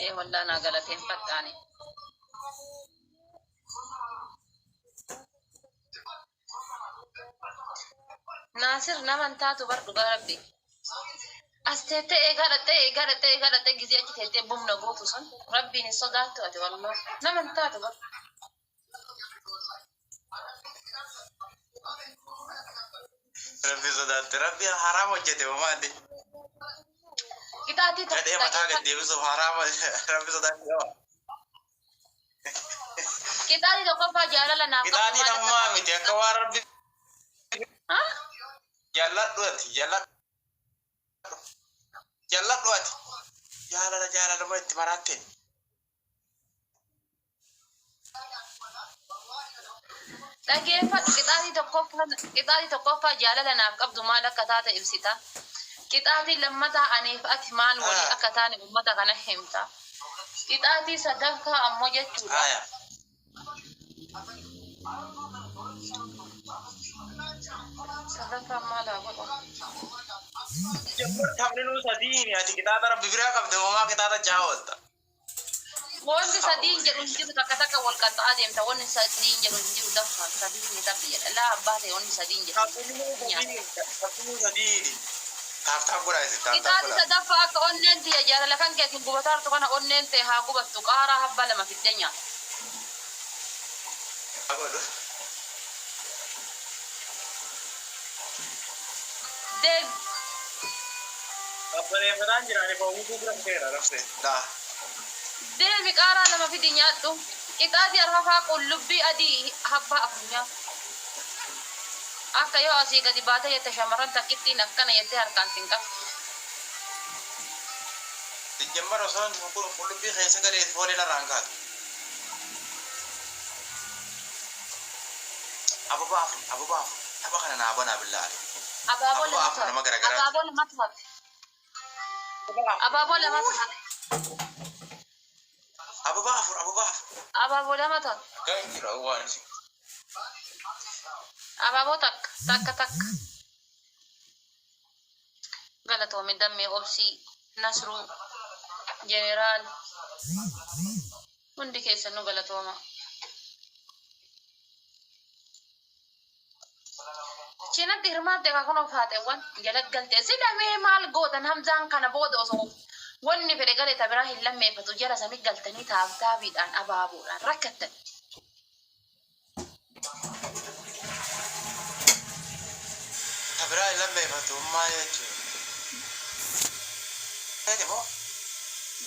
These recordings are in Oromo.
إيه والله أنا قالتين فتاني ناصر نمن تاتو برضو ربي أستيت إيجارة جزية تهتم بمنا قوتوسن ربي نصدقته أتي والله نمن تاتو برضو ربي صدقت ربي حرام وجهته وما أدري كتاتي كده ما تاجد دي بس حرام ربي صدقت كتاتي تقفى جالا لنا كتاتي نما متى كوار ربي ها جلت دوتي جلت دوتي جالا ما تمرتين dhageeffadhu qixaatii tokkoffaa jaalala naaf qabdu maal akka taate ibsita. Qixaatii lammataa aniif ati maal walii akka taane uummata kana himta. Qixaatii sadaffaa ammoo jechuudha. Sadaffaa maal haa godhu? Tamni sadii ati qixaata rabbi biraa qabde homaa qixaata jaawwatta. Wanti sadiin jedhu hin jiru takka takka wal qaxxaa deemta. Wanti sadiin jedhu hin jiru daffa sadiin ni daffi jedha. Laa abbaa ta'e wanti sadiin jedhu. Sabni sadii. Taaftaa godhaa isi taaftaa Qixaatii godhaa. sadaffaa akka onneen tiyya jaalala kan keetiin gubataartu kana onneen ta'e haa gubattu qaaraa habba lama fiddee nyaata. Deem. Abbaneeffataan jiraanii ba'uu bira seera raftee. Daa. Deemi qaaraa lama fidi nyaadhu. Qixaatii arfafaa qullubbii adii habba afur akka yoo asii gadi baatee jette shamarran takkittiin akkana jettee harkaan tinqabdu. Dijjammar osoo qullubbii keessa galee foolii narraan kaatu. Ababaa tapha kana naa banaa billaale. Abaaboo lamatu hafe. Abaaboo lamatu hafe. Ababaa afur. Abaaboo lamatu hafe. Kan jira waan isin. Abaaboo takka. Galatoomi dammee obsii Nasruu Jeneraal hundi keessan nu galatooma. Chinatti hirmaatte akka kun of haateewwan jala galtee sidhamee maal gootan hamzaan kana booda osoo wanni fedhe galee tabiraa hin lammeeffatu jala samii galtanii taaftaabiidhaan abaaboodhaan rakkattan. Tabiraa hin lammeeffatu maal jechuudha? Moo?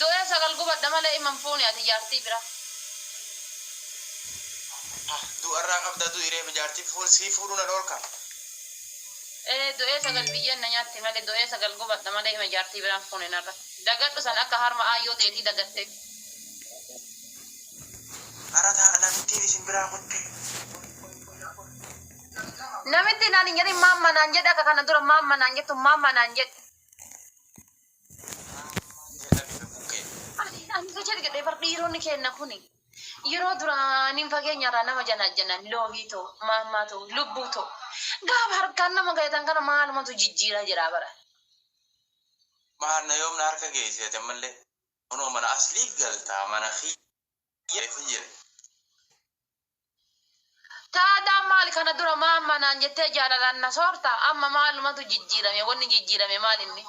Do'ee sagal gubadha malee iman fuuni ati jaartii bira. Du'arraa qabda du'iree jaartii sii fuudhu na dhorka. Do'ee sagal biyyeen na nyaatti malee do'ee sagal gubadha malee ima jaartii biraan fuuni narra. Dagadhu san akka harma aayyoo ta'eetii dagattee. Arataa namitti isin biraa kutte. Namitti naan hin jedhin maamma naan jedhe akka kana dura maamma naan jettu maamma naan jedhe. Ani kacha dhigee bar dhiironni kenna kuni. Yeroo duraaniin fageenyarraa nama janaajanan loogii ta'u maammaa ta'u lubbuu ta'u. Gaafa harkaan nama gahetan kana maalumatu jijjiiraa jira bara. Maal na yoomna harka geessite malee. Kunoo mana aslii galtaa mana jire. Taadaan maali kana dura maamma naan jettee jaalalaan na soorta amma maalumatu jijjiirame wanni jijjiirame maal inni.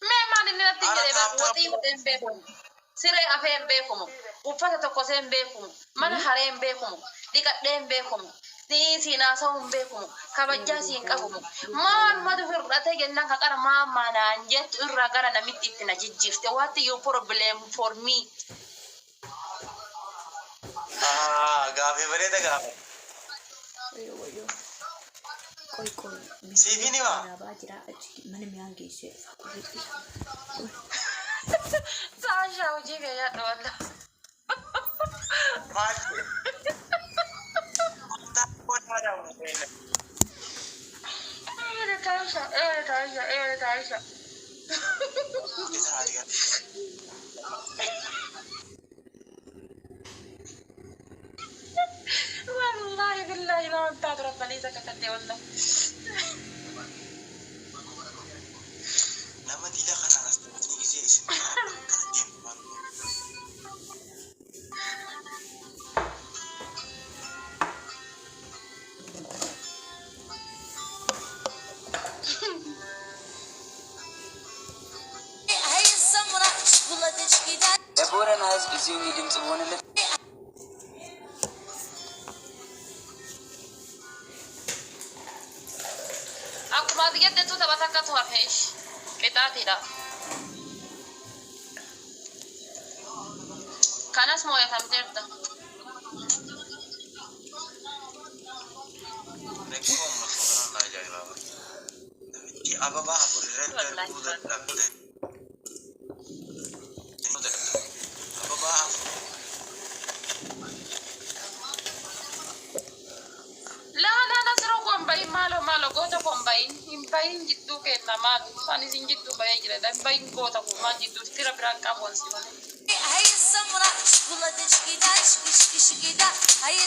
Mee maal inni natti jedhee waxii hin beekumu. Siree afee hin beekumu. Uffata tokkosee hin beekumu. Mana haree hin beekumu. Dhiqadhee hin beekumu. Siinaasa'uu hin beekumu. Kabajaa si hin qabumu. Maalumatu fudhatee jennaan kan qara maamma naan jettu irraa gara namitti itti na jijjiirte. What you problem for me? Gaafii bareeda gaafa. Koy. Siifini maa? Mana mi'aan geessee. Saashaa hojii keeyyaa dhawalla. Maali? Taasha. بالله لا انت رب لي زكتي والله لما دي لا خلاص نستني زي اسم هاي السمرة شغلتش كده يا بورا ناس بزيوني دمت وانا aku ma diga de tu ta bataka tu afesh ketati da kanas mo ya tamterda نكون مصدرنا لا جاي بابا دي أبا أبو الرد البودة البودة أبا la la nasro ko mbay malo gota ko mbay jiddu ke na malu sani sin jiddu bay jira da mbay gota ko ma jiddu tira bran ka bon si wala هاي السمرة شغلتش كده شكش كده هاي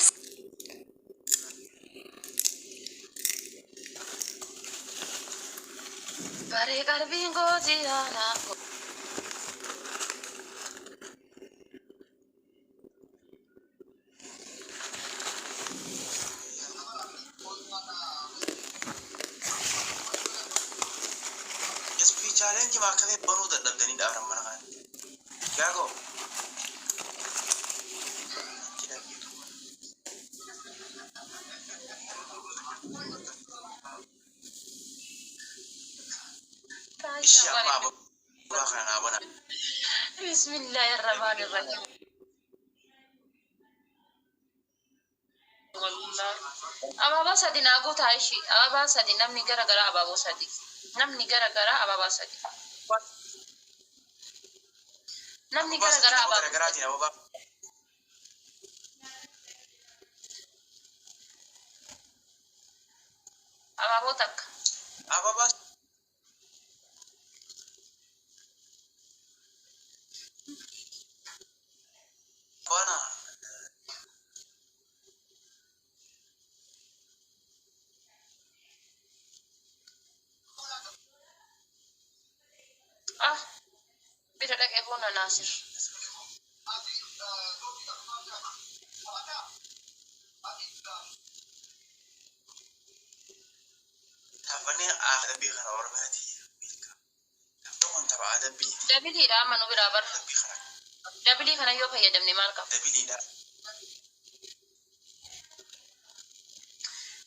bare garbin go jirana يسبي challenge ما كذا بنو ده دبني ده أرم من غان جاكو إيش يا ما أبو راخنا أبونا بسم الله الرحمن الرحيم والله ababa sadi na go tashi ababa sadi namni gara gara ababa sadi namni gara gara ababa sadi namni gara gara ababa gara tina baba ababa tak baba bana ah bida dake hona nasir تفني آخر بيخنا ورماتي تكون تبع دبي dabili da manu bida bar دبي خنا dabili kana yo fayyadam ne malka دبي ده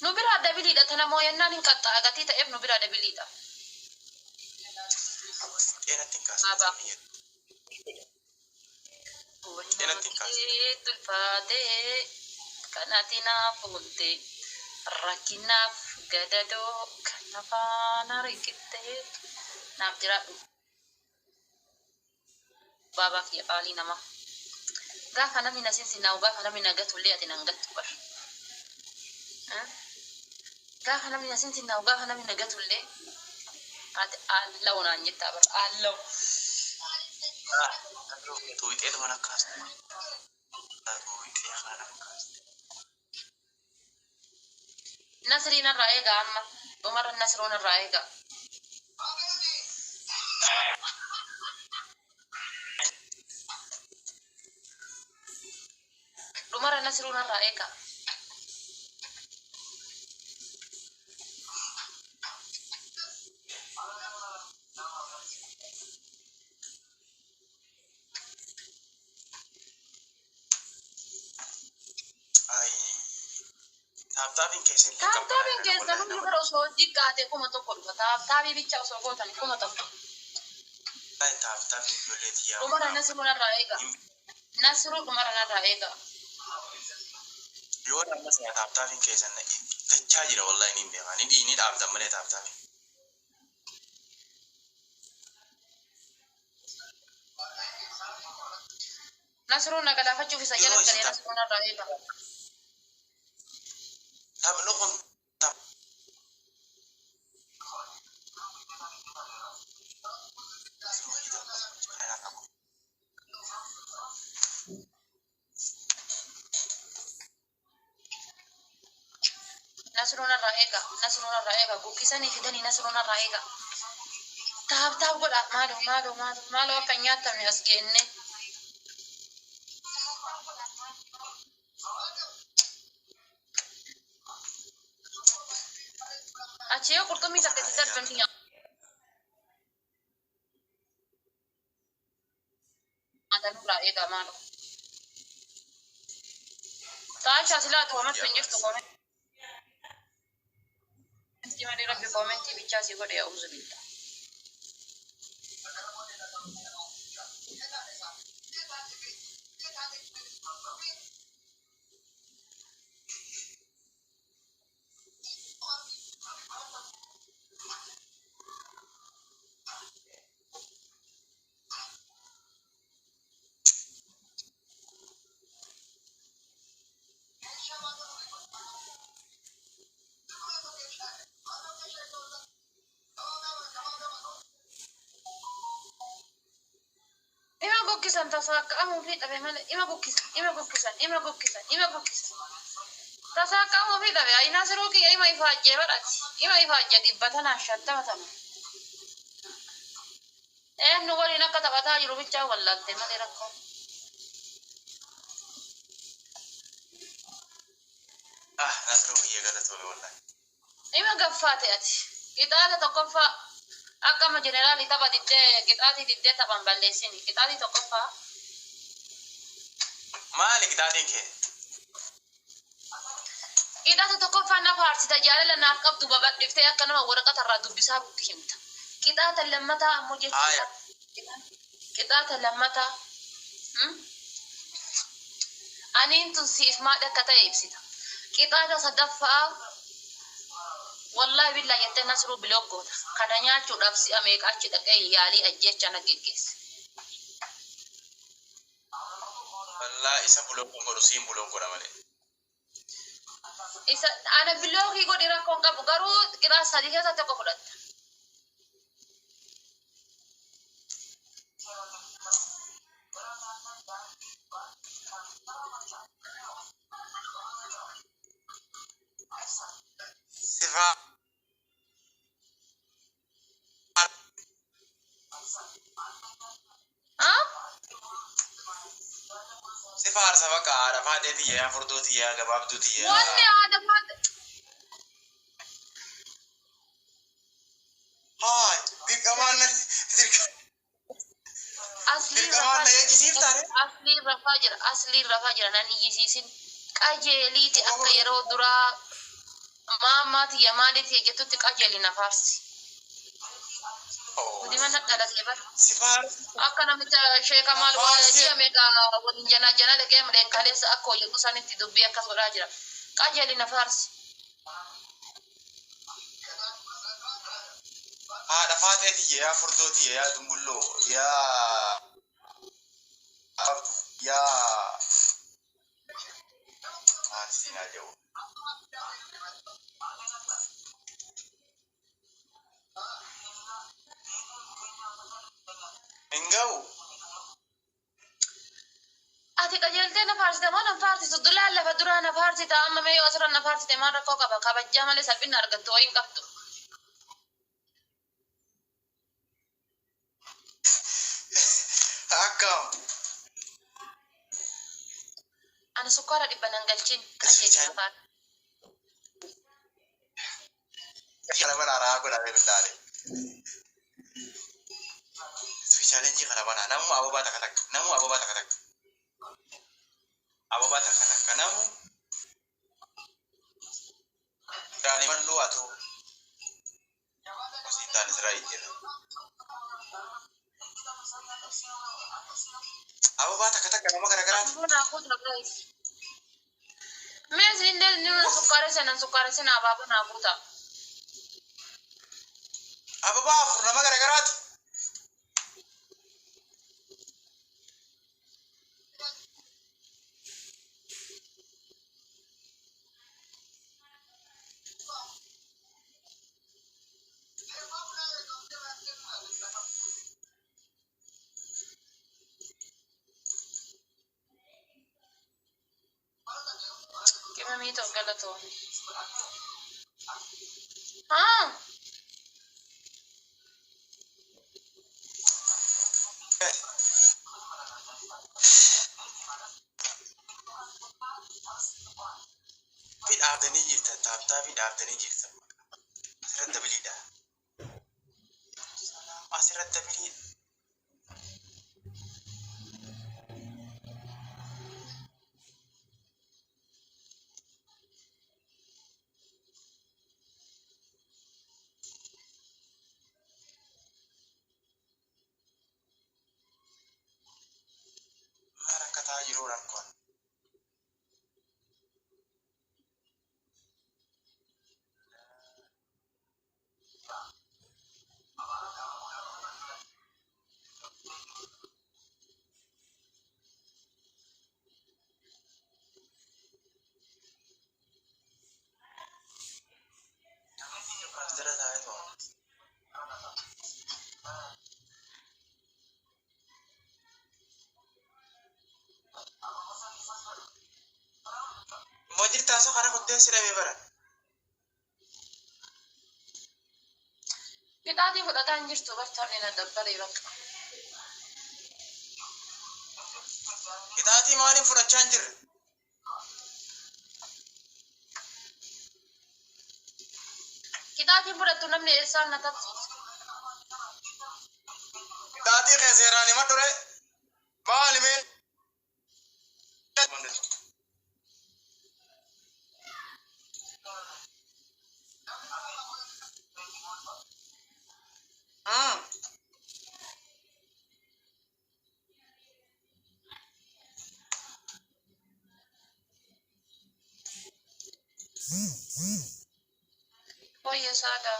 no bira dabili da tana moyanna nin katta agati ta ibnu bira dabili da أنا تنكاس baba أنا تنكاس tulfate kanatina funte rakinaaf gadado kanafana rikitte naaf jira baba fi qali nama gaafa namni nasin sinaa gaafa namni nagatu illee ati nan gattu bar gaafa namni nasin sinaa gaafa namni nagatu illee ati allaw naan jettaa bar allaw تويت إيه وانا كاس تويت يا خانا كاس nasriin irraa eegaa amma dhumarra nasruun irraa eegaa dhumarra nasruun irraa eegaa أي تابتابين كيسين taabtaabiin keessa namni bira osoo diqqaate kuma tokko dhufa taabtaabii bicha osoo gootan kuma tokko أي تابتابين بليت يا dhumarra nasruun irraa eegaa nasruu dhumarra irraa eegaa يوانا مثلا تابتابين كيسين تجاجر والله نين بيها ندي نيد عبد ملي تابتابين nasruun nagalaafachuuf isa jala galee nasruun irraa eegaa تاب نقول تاب نصرنا الرائقة نصرنا الرائقة بوكيساني فدني نصرنا الرائقة تاب تاب قول مالو كنياتا من أسجنني أشياء قرطمي تكتي تربني هذا الرائقة مالو تعال شاسلا تومت من جفت تومت جمالي ربي كومنتي بيتشاسي قول يا أعوذ بالله إما بوكيسان تساق أمو في تبي مال إما بوكيسان تساق أمو في تبي أي ناس روكي إما يفاجئ برات إما يفاجئ دبتنا شتى مثلا إيه نقول إنك تبغى يروح يجوا ولا تما يركض نصرو هي قالت والله إما قفاتي كتابة تقفى أكما جنرالي تبا ديدة كتابي ديدة تبا بلسيني كتابي تقفى مالك دادين كه كتابة تقفى نفارس تجارة لنا أركب دبابة دفتة أكنا ورقة الرادو بيسار بتهمت كتابة لما تا موجة كتابة لما تا أني أنتو سيف ما دكتا يبسيتا كتابة صدفة والله بالله يتنصروا بلوكو كدانيا تشودافسي اميك اچ دكاي يالي اجيچا نگيگيس والله إسا بلوكو غروسين بلوكو رمالي إذا أنا بلوكي قد يراكم كبقرو كذا صديقة تكفلت سفا ها سفار سبكا عرفا ديتي يا فردوتي يا غبابدوتي يا واني هذا ما هاي دي كمان أصلي رفاجر ناني يسيسين كأجلي أكا يرو درا ما تي مالي تي جتو تكأجلي نفارسي ودي من نقدر سيبر سفار أكا نمتا شيء كمال وجه ميكا ونجنا جنا لكي مدين كاليس أكو يوساني تدوبي أكا سراجرا كأجلي نفارسي هذا فاتتي يا فردوتي يا دمبلو يا سينا جو انجو ati qajeeltee na faarsite moo na faarsitu dulaa lafa duraa na faarsita amma mee yoo asirra na faarsite maan rakkoo qaba kabajjaa malee salphina argattu wayin qabdu akkam ana sukkaara dhibba nan galchin qajeelina na faar kana bana raa godha beektaale challenge kana bana namu ababa takatak ababa takatak namu dani mallu ato sitan Israel ababa takatak nama gara-gara na kuta guys mes indel ni sukkaara sena ababa na kuta ababa afur nama gara-gara kima mito galato ها في الأبداني جيت تابتا في الأبداني جيت أسرد بليدا أسرد بليد ما ركتا جرور أنكون أسرد هاي مدير تاسو خارج قدام سلامي برا بدأتي فلتان جرت برتاني ندبري بك إتاتي مالي فراتشانجر كتاتي فلتو نمني إنسان نتبسط إتاتي خسراني ما ترى مالي مين ويا سادة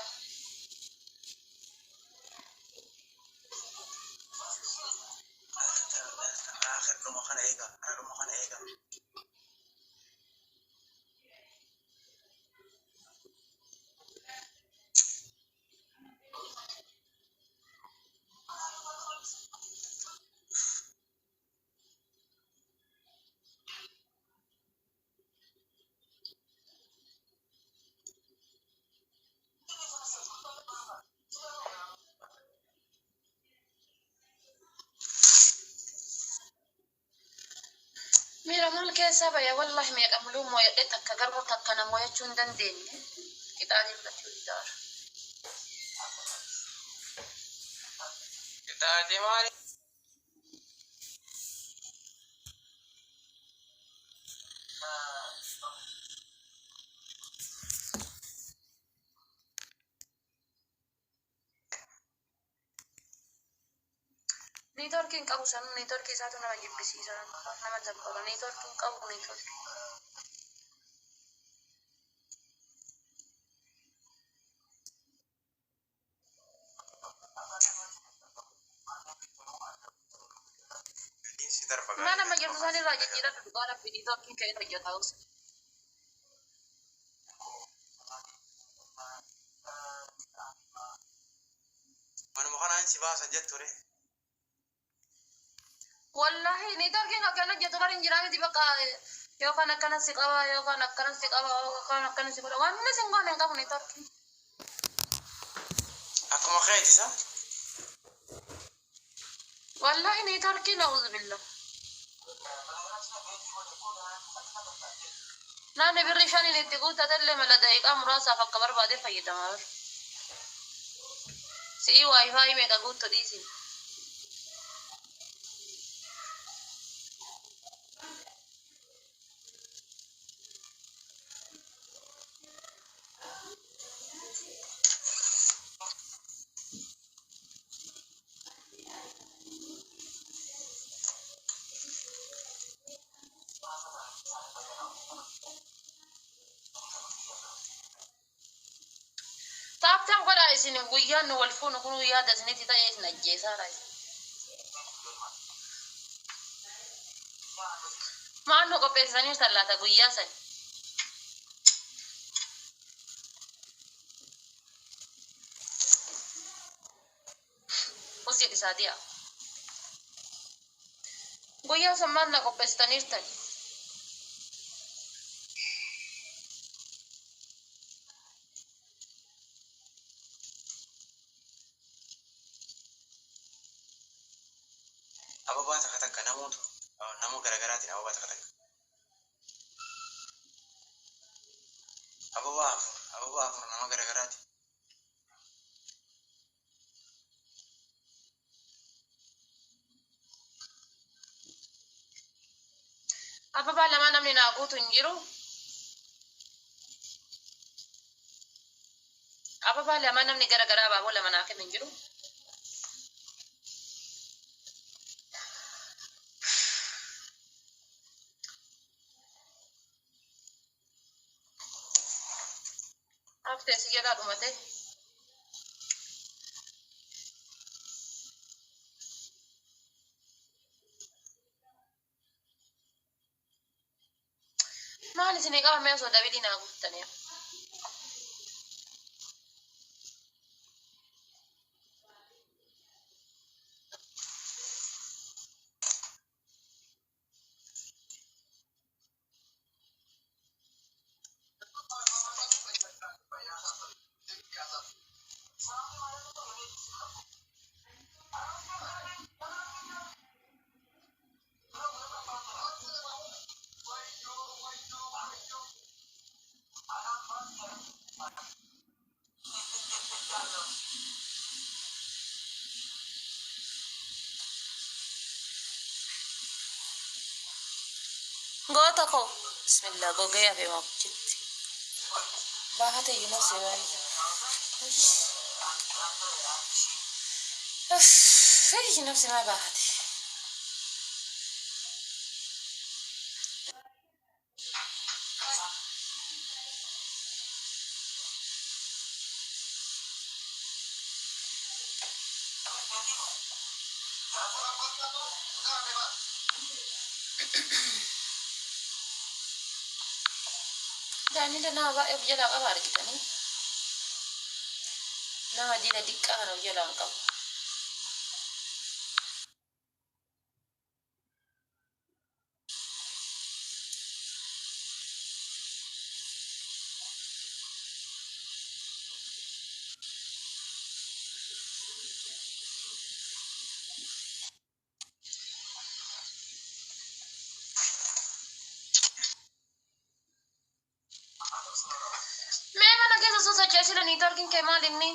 آخر كم خانة إيجا آخر كم خانة إيجا ميرا مالك يا سابا يا والله ميك أملو مويا إتك كقرب تكنا مويا تشوندن دين كتاتي فلتو دار إتاتي مالي نيتوركين قبو سنو نيتوركي ساتو نما جبسي سنو نما جبرو نيتوركين قبو نيتوركي إنسي ستار ما بقى نما جبسو ساني راجع جيرا تدقارا في نيتوركين كأي رجع تاوس أنا مخانا إنسي بقى سجدت ترى والله نيتوركين أكنا جتبار إنجرامي تبقى يو كان أكنا سيقابا يو كان أكنا سيقابا يو كان أكنا سيقابا وانا سيقابا نقابو نيتوركين أكو مخيتي سا والله نيتوركين أعوذ بالله ناني بريشاني نتقول تدل ملا دقيقة مراسة فكبر بعدين فيدمار سي واي فاي ميكا قوت تديسي تابتان قد عايزين ويان والفون كنو يا دزنتي تايت نجيسا راي ما انو قبيساني سلاتا ويا سن وسي اساديا ويا سمانا قبيستاني تاني Apa wafur nama gara-gara Apa ba lama namni naa guutu hin jiru? Apa ba lama namni gara abaaboo lama naa kennu hin jiru? Haftee si jalaa dhumate. Maal isinii qabamee osoo Daawidii naa guuttanii? Goota koo bismillah gogee hafee waqtitti baafate iyyuu nafsi baay'ee fedhi nafsi maa baafate daanni danaa baay'ee of jalaa qaba argitanii nama diina diqqaa kana of jalaa hin qabu. Mee mana keessa sosochoosanii torkiin kee maal inni?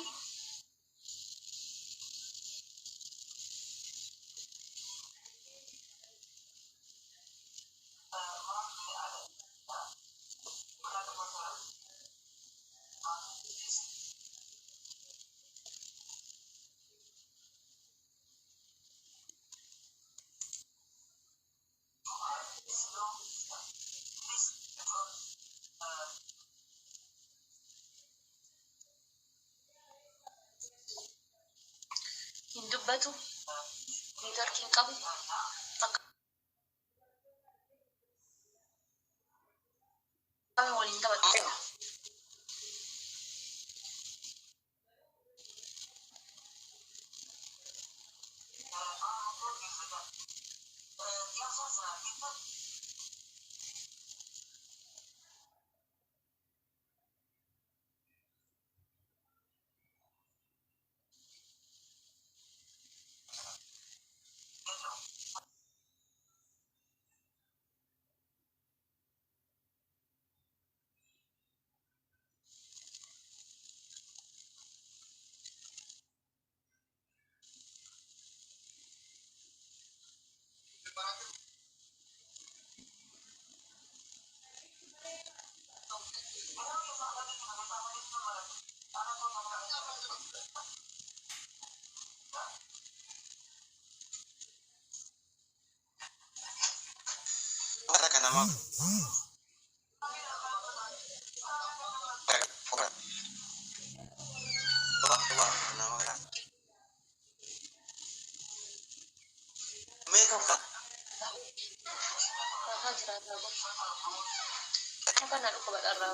Hin dubbatu ni torkiin qabu. Akka waliin taphatu. Kata nama nama gara mereka Kakak jiraata aku. Kakak nak lupa darah.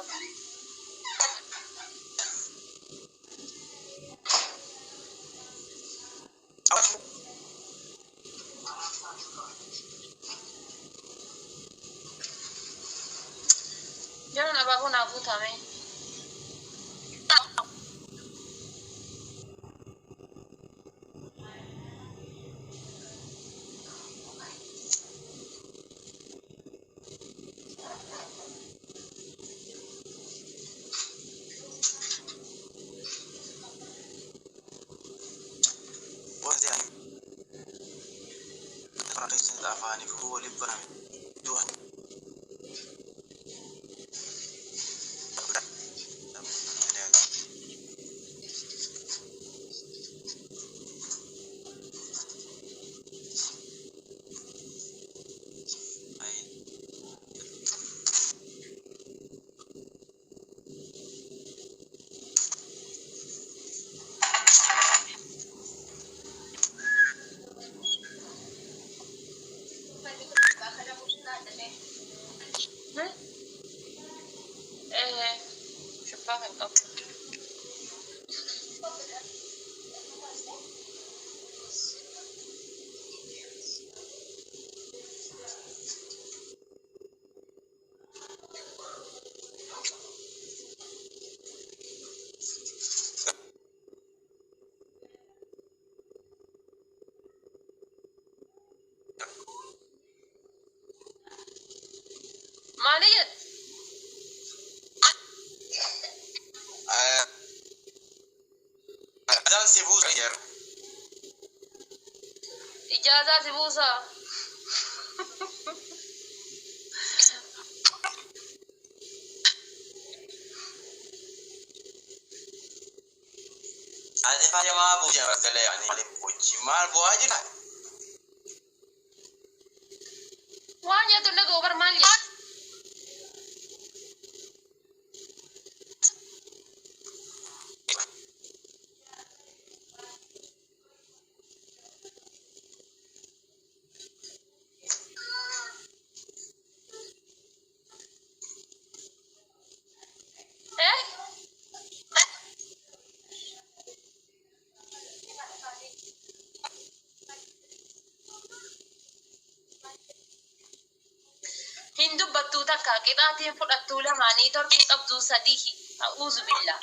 Jangan apapun aku tamai. waliin barame du'a. شفاف القبر. مالية أذان سيبوز غير إجازة بوسة. هذه حاجة ما أبو جرت له يعني ما أبو أجر وانيا تنقى وبر مالية. إيه هندو بطوطة كاكيداتين فلاتو لماني تركي أبدو صديقي. أعوذ بالله.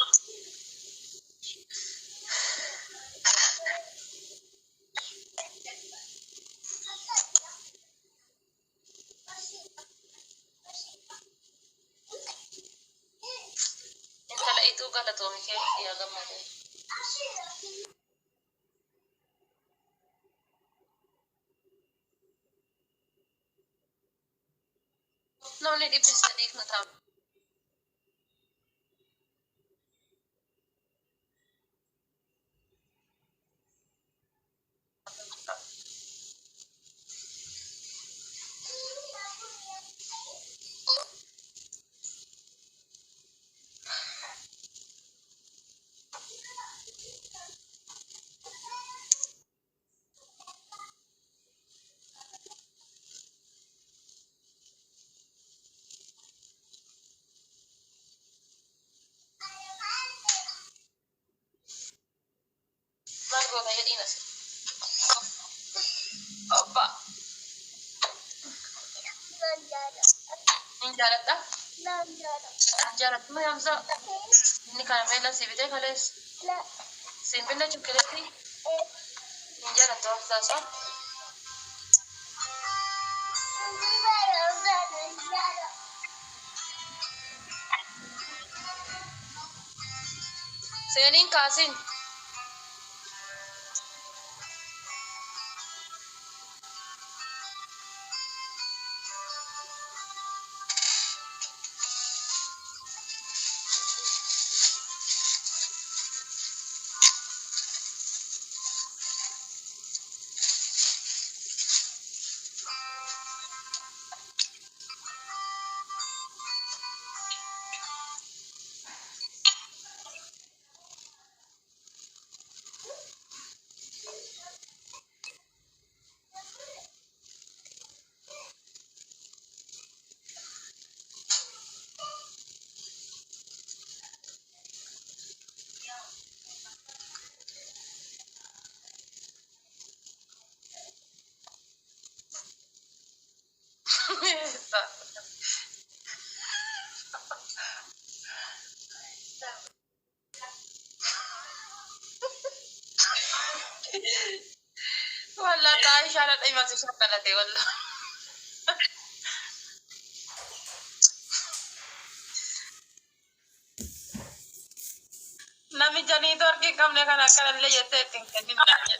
انت لقيتو غلطو مكي يا غمدي. نوني دي بصديق نتام. مالكو هي ديناس. أبا إن جارتا جارت ما يمزا إني كان ميلا سيبتي خلاص سيبنا شكلتي إن جارت توفى صح. سينين كاسين والله تعيش على الأيام شغلتي والله. نامي جاني دور كي كم لكان أكل اللي يتأتين كنين نامي.